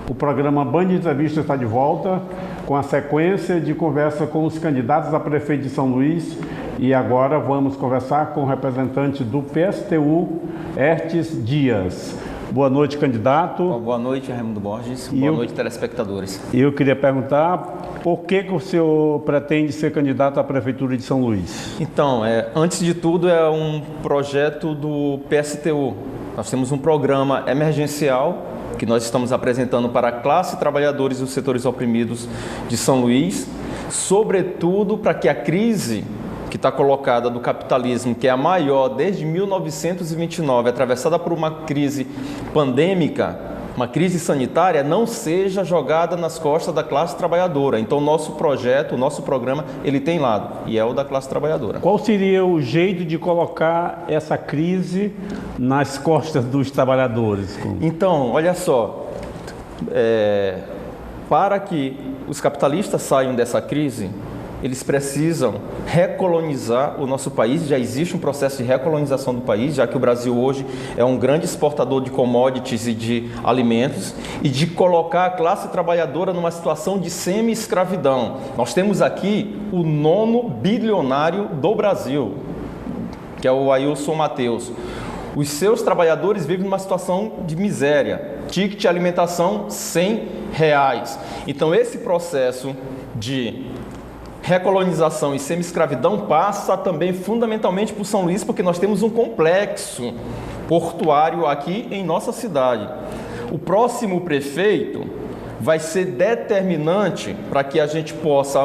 O programa Band Entrevista está de volta com a sequência de conversa com os candidatos a prefeito de São Luís. E agora vamos conversar com o representante do PSTU, Hertes Dias. Boa noite, candidato. Boa noite, Raimundo Borges. Boa noite, telespectadores. Eu queria perguntar por que o senhor pretende ser candidato à Prefeitura de São Luís? Então, antes de tudo, é um projeto do PSTU. Nós temos um programa emergencial que nós estamos apresentando para a classe trabalhadores dos setores oprimidos de São Luís, sobretudo para que a crise que está colocada do capitalismo, que é a maior desde 1929, atravessada por uma crise pandêmica, uma crise sanitária, não seja jogada nas costas da classe trabalhadora. Então, o nosso projeto, o nosso programa, ele tem lado, e é o da classe trabalhadora. Qual seria o jeito de colocar essa crise nas costas dos trabalhadores? Então, olha só, para que os capitalistas saiam dessa crise, eles precisam recolonizar o nosso país. Já existe um processo de recolonização do país, já que o Brasil hoje é um grande exportador de commodities e de alimentos, e de colocar a classe trabalhadora numa situação de semi-escravidão. Nós temos aqui o 9º bilionário do Brasil, que é o Ailson Mateus. Os seus trabalhadores vivem numa situação de miséria. Ticket de alimentação, R$100. Então, esse processo de recolonização e semi-escravidão passa também fundamentalmente por São Luís, porque nós temos um complexo portuário aqui em nossa cidade. O próximo prefeito vai ser determinante para que a gente possa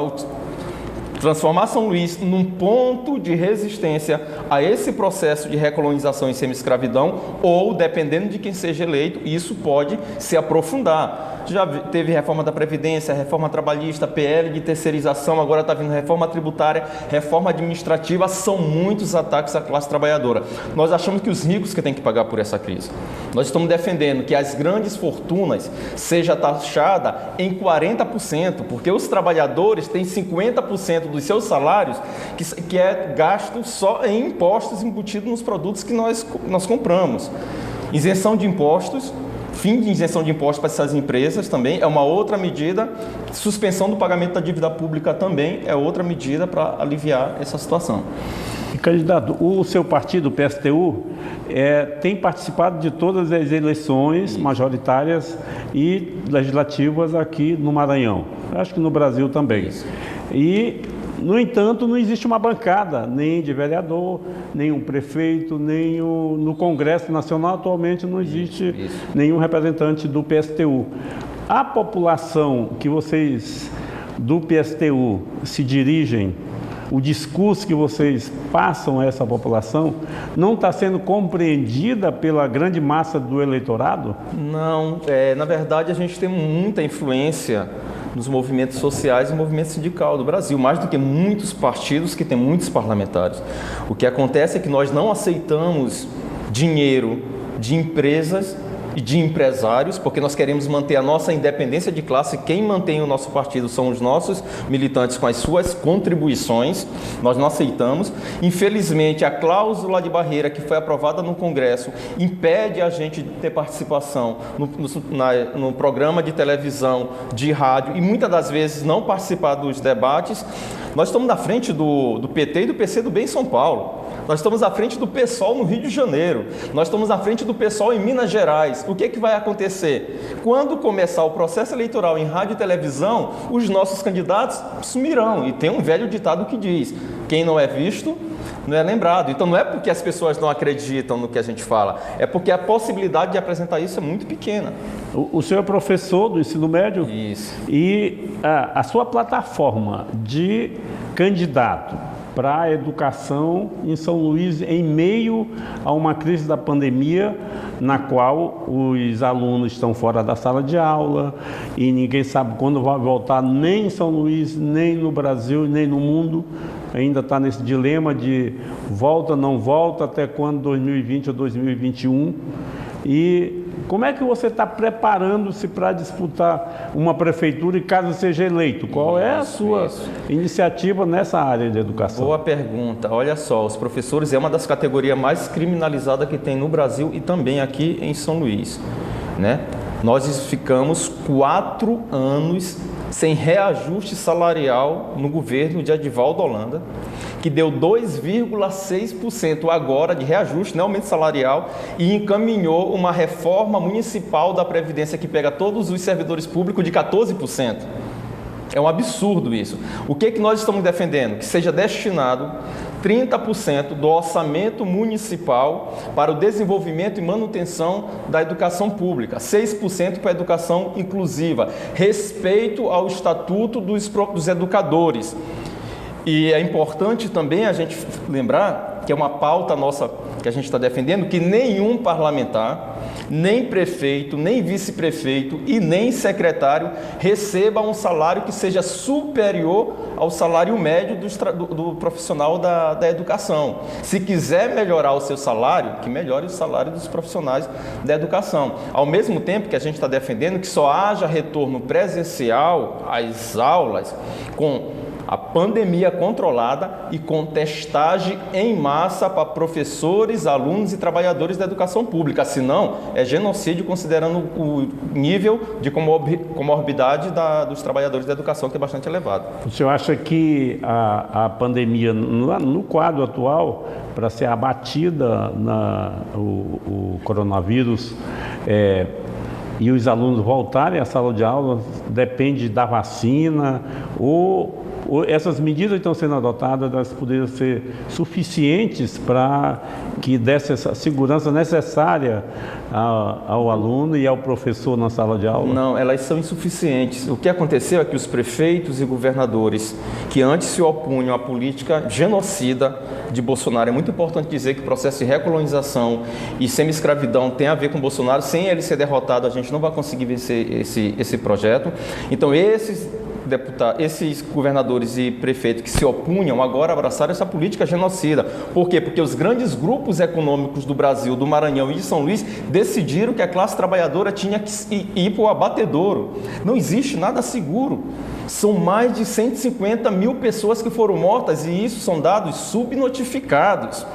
transformar São Luís num ponto de resistência a esse processo de recolonização e semi-escravidão, ou, dependendo de quem seja eleito, isso pode se aprofundar. Já teve reforma da Previdência, reforma trabalhista, PL de terceirização, agora está vindo reforma tributária, reforma administrativa, são muitos ataques à classe trabalhadora. Nós achamos que os ricos que têm que pagar por essa crise. Nós estamos defendendo que as grandes fortunas seja taxada em 40%, porque os trabalhadores têm 50% dos seus salários que é gasto só em impostos embutidos nos produtos que nós compramos. Isenção de impostos. Fim de isenção de impostos para essas empresas também é uma outra medida. Suspensão do pagamento da dívida pública também é outra medida para aliviar essa situação. Candidato, o seu partido, o PSTU, tem participado de todas as eleições majoritárias e legislativas aqui no Maranhão. Acho que no Brasil também. E, no entanto, não existe uma bancada, nem de vereador, nem um prefeito, nem no Congresso Nacional atualmente não existe nenhum representante do PSTU. A população que vocês do PSTU se dirigem, o discurso que vocês passam a essa população, não está sendo compreendida pela grande massa do eleitorado? Não, na verdade a gente tem muita influência nos movimentos sociais e movimento sindical do Brasil, mais do que muitos partidos que têm muitos parlamentares. O que acontece é que nós não aceitamos dinheiro de empresas e de empresários, porque nós queremos manter a nossa independência de classe. Quem mantém o nosso partido são os nossos militantes com as suas contribuições. Nós não aceitamos. Infelizmente, a cláusula de barreira que foi aprovada no Congresso impede a gente de ter participação no programa de televisão, de rádio, e muitas das vezes não participar dos debates. Nós estamos na frente do PT e do PCdoB em São Paulo. Nós estamos à frente do PSOL no Rio de Janeiro. Nós estamos à frente do PSOL em Minas Gerais. O que vai acontecer? Quando começar o processo eleitoral em rádio e televisão, os nossos candidatos sumirão. E tem um velho ditado que diz: quem não é visto não é lembrado. Então não é porque as pessoas não acreditam no que a gente fala, é porque a possibilidade de apresentar isso é muito pequena. O senhor é professor do ensino médio? Isso. E a sua plataforma de candidato para a educação em São Luís, em meio a uma crise da pandemia, na qual os alunos estão fora da sala de aula e ninguém sabe quando vai voltar, nem em São Luís, nem no Brasil, nem no mundo. Ainda está nesse dilema de volta, não volta, até quando, 2020 ou 2021. E como é que você está preparando-se para disputar uma prefeitura e caso seja eleito? Qual é a sua iniciativa nessa área de educação? Boa pergunta. Olha só, os professores é uma das categorias mais criminalizadas que tem no Brasil e também aqui em São Luís, né? Nós ficamos 4 anos sem reajuste salarial no governo de Edivaldo Holanda, que deu 2,6% agora de reajuste, não aumento salarial, e encaminhou uma reforma municipal da Previdência que pega todos os servidores públicos de 14%. É um absurdo isso. O que nós estamos defendendo? Que seja destinado 30% do orçamento municipal para o desenvolvimento e manutenção da educação pública, 6% para a educação inclusiva, respeito ao Estatuto dos Educadores. E é importante também a gente lembrar que é uma pauta nossa que a gente está defendendo, que nenhum parlamentar, nem prefeito, nem vice-prefeito e nem secretário receba um salário que seja superior ao salário médio do profissional da educação. Se quiser melhorar o seu salário, que melhore o salário dos profissionais da educação. Ao mesmo tempo que a gente está defendendo que só haja retorno presencial às aulas com a pandemia controlada e com testagem em massa para professores, alunos e trabalhadores da educação pública. Senão, é genocídio considerando o nível de comorbidade dos trabalhadores da educação, que é bastante elevado. O senhor acha que a pandemia, no quadro atual, para ser abatida o coronavírus, e os alunos voltarem à sala de aula, depende da vacina ou essas medidas que estão sendo adotadas, elas poderiam ser suficientes para que desse essa segurança necessária ao aluno e ao professor na sala de aula? Não, elas são insuficientes. O que aconteceu é que os prefeitos e governadores que antes se opunham à política genocida de Bolsonaro, é muito importante dizer que o processo de recolonização e semi-escravidão tem a ver com Bolsonaro. Sem ele ser derrotado, a gente não vai conseguir vencer esse projeto. Então, esses governadores e prefeitos que se opunham agora abraçaram essa política genocida. Por quê? Porque os grandes grupos econômicos do Brasil, do Maranhão e de São Luís, decidiram que a classe trabalhadora tinha que ir para o abatedouro. Não existe nada seguro. São mais de 150 mil pessoas que foram mortas e isso são dados subnotificados.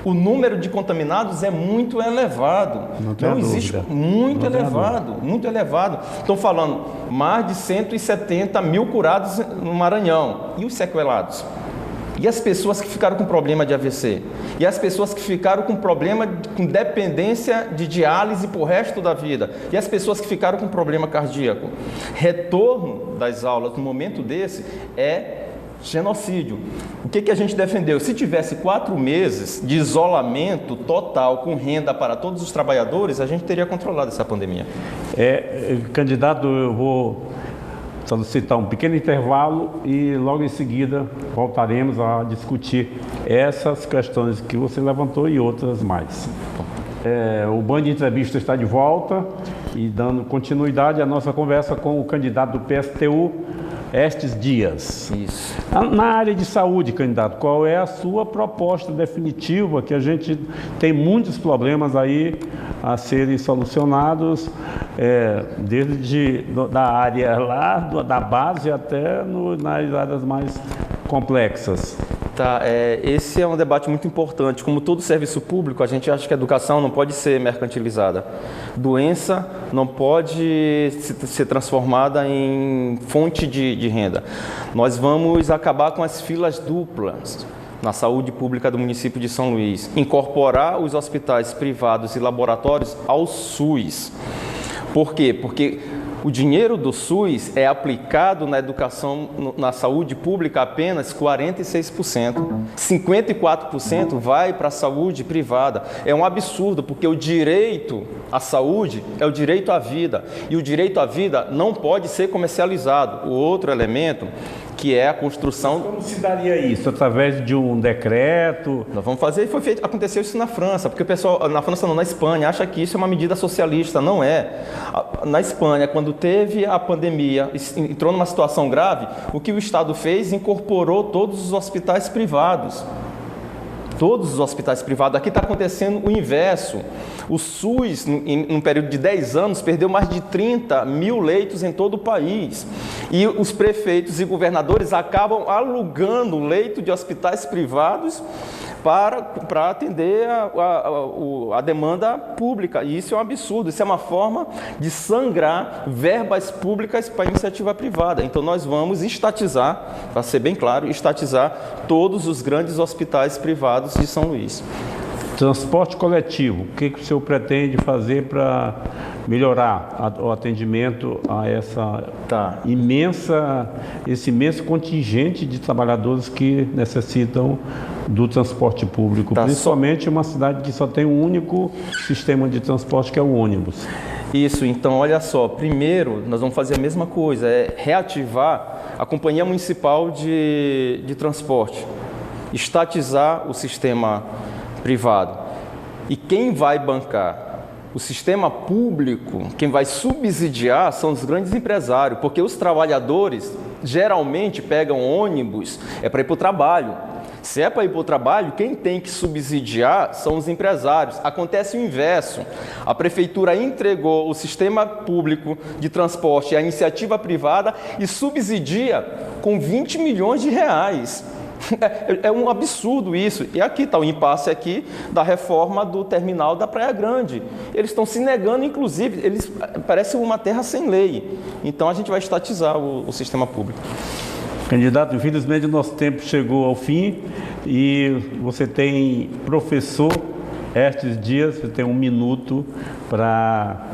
O número de contaminados é muito elevado. Não existe, muito elevado. Estão falando mais de 170 mil curados no Maranhão. E os sequelados? E as pessoas que ficaram com problema de AVC? E as pessoas que ficaram com problema com dependência de diálise para o resto da vida? E as pessoas que ficaram com problema cardíaco? Retorno das aulas no momento desse é genocídio. O que a gente defendeu? Se tivesse 4 meses de isolamento total com renda para todos os trabalhadores, a gente teria controlado essa pandemia. Candidato, eu vou solicitar um pequeno intervalo e logo em seguida voltaremos a discutir essas questões que você levantou e outras mais. O Band Entrevista está de volta e dando continuidade à nossa conversa com o candidato do PSTU, Estes Dias. Isso. Na área de saúde, candidato, qual é a sua proposta definitiva? Que a gente tem muitos problemas aí a serem solucionados, desde da área lá, da base até nas áreas mais complexas. Esse é um debate muito importante. Como todo serviço público, a gente acha que a educação não pode ser mercantilizada. Doença não pode ser transformada em fonte de renda. Nós vamos acabar com as filas duplas na saúde pública do município de São Luís, incorporar os hospitais privados e laboratórios ao SUS. Por quê? Porque o dinheiro do SUS é aplicado na educação, na saúde pública apenas 46%. 54% vai para a saúde privada. É um absurdo, porque o direito à saúde é o direito à vida. E o direito à vida não pode ser comercializado. O outro elemento, que é a construção... Como se daria isso? Através de um decreto? Nós vamos fazer, aconteceu isso na França, porque o pessoal, na França não, na Espanha, acha que isso é uma medida socialista. Não é. Na Espanha, quando teve a pandemia, entrou numa situação grave, o que o Estado fez? Incorporou todos os hospitais privados. Todos os hospitais privados. Aqui está acontecendo o inverso. O SUS, em um período de 10 anos, perdeu mais de 30 mil leitos em todo o país. E os prefeitos e governadores acabam alugando leito de hospitais privados para atender a demanda pública. E isso é um absurdo, isso é uma forma de sangrar verbas públicas para a iniciativa privada. Então nós vamos estatizar, para ser bem claro, estatizar todos os grandes hospitais privados de São Luís. Transporte coletivo, o que o senhor pretende fazer para melhorar o atendimento a esse imenso contingente de trabalhadores que necessitam do transporte público, principalmente uma cidade que só tem um único sistema de transporte, que é o ônibus? Isso, então olha só, primeiro nós vamos fazer a mesma coisa, é reativar a Companhia Municipal de Transporte, estatizar o sistema privado. E quem vai bancar o sistema público, quem vai subsidiar, são os grandes empresários, porque os trabalhadores geralmente pegam ônibus para ir para o trabalho. Se é para ir para o trabalho, quem tem que subsidiar são os empresários. Acontece o inverso. A prefeitura entregou o sistema público de transporte à iniciativa privada e subsidia com 20 milhões de reais. É um absurdo isso. E aqui está o impasse aqui da reforma do terminal da Praia Grande. Eles estão se negando, inclusive, eles parecem uma terra sem lei. Então a gente vai estatizar o sistema público. Candidato, infelizmente o nosso tempo chegou ao fim e você tem, professor Estes Dias, você tem 1 minuto para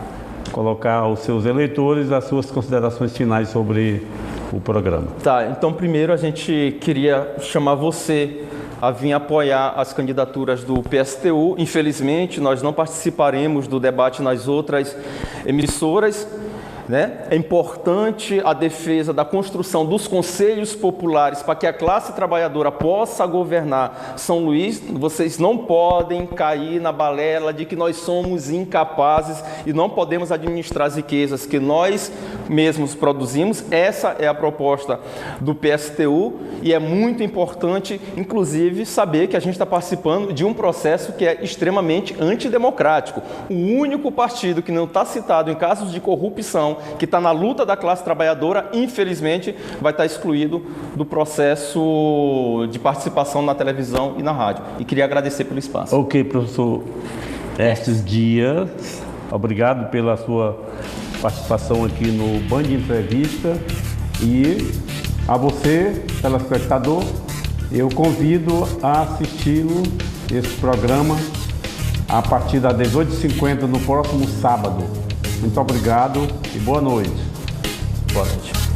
colocar aos seus eleitores as suas considerações finais sobre o programa. Tá, então primeiro a gente queria chamar você a vir apoiar as candidaturas do PSTU. Infelizmente, nós não participaremos do debate nas outras emissoras, né? É importante a defesa da construção dos conselhos populares para que a classe trabalhadora possa governar São Luís. Vocês não podem cair na balela de que nós somos incapazes e não podemos administrar as riquezas que nós mesmos produzimos. Essa é a proposta do PSTU e é muito importante, inclusive, saber que a gente está participando de um processo que é extremamente antidemocrático. O único partido que não está citado em casos de corrupção, que está na luta da classe trabalhadora, infelizmente, vai estar excluído do processo de participação na televisão e na rádio. E queria agradecer pelo espaço. Ok, professor Estes Dias, obrigado pela sua participação aqui no Band Entrevista. E a você, telespectador, eu convido a assistir esse programa a partir das 18h50 no próximo sábado. Muito obrigado e boa noite. Boa noite.